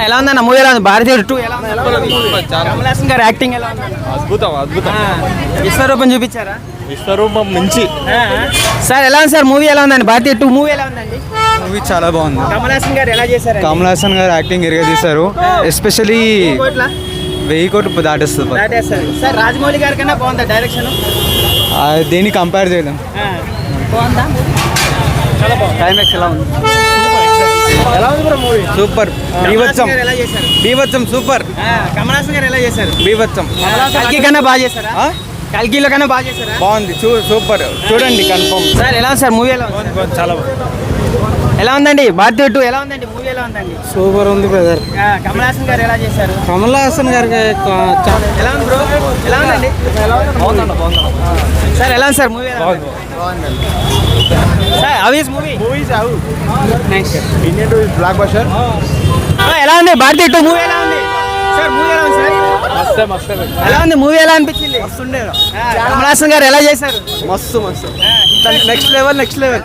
ఎలా ఉందన్న మూవీ? ఎలా ఉంది? భారతీయ 2 ఎలా ఉంది? కమల్ హాసన్ గారి యాక్టింగ్ ఎలా ఉంది? అద్భుతం అద్భుతం. విశ్వరూపం చూపించారా? విశ్వరూపం మించి. సార్ ఎలా ఉంది సార్ మూవీ? ఎలా ఉందండి? భారతీయ 2 మూవీ ఎలా ఉందండి? మూవీ చాలా బాగుంది. కమల్ హాసన్ గారు ఎలా చేశారు? కమల్ హాసన్ గారు యాక్టింగ్ తీశారు. ఎస్పెషలీ 1000 కోట్లు దాటేస్తుంది. సార్ రాజమౌళి గారి కన్నా బాగుందా డైరెక్షన్? దేన్ని కంపేర్ చేయలేం. బాగుందా? చాలా బాగుంది. క్లైమాక్స్ ఎలా ఉంది? ఎలా ఉంది బ్రో మూవీ? సూపర్. బీభత్సం ఎలా చేశారు? బీభత్సం సూపర్. కమల్ హాసన్ గారు ఎలా చేశారు? బీభత్సం. కల్కి కన్నా బాగా చేశారా? కల్కిలో కన్నా బాగా చేశారా? బాగుంది. సూపర్. చూడండి కన్ఫర్మ్. సార్ ఎలా ఉంది సార్ మూవీ? ఎలా ఉంది? చాలా బాగుంది. ఎలా ఉందండి? భారతీయ 2 ఎలా ఉందండి? మూవీ ఎలా ఉందండి? సూపర్ ఉంది బ్రదర్. కమల్ హాసన్ గారు ఎలా చేశారు? కమల్ హాసన్ గారికి ఎలా ఉంది బ్రో? ఎలా ఉందండి? సార్ ఎలా ఉంది sir movie? Sir how is movie? Nice. Indian to block buster. ఎలా ఉంది? భారతీయ 2 మూవీ ఎలా ఉంది సార్? మూవీ ఎలా ఉంది సార్? ఎలా ఉంది మూవీ? ఎలా అనిపించింది? కమల్ హాసన్ గారు ఎలా చేశారు? మస్తు. Next level.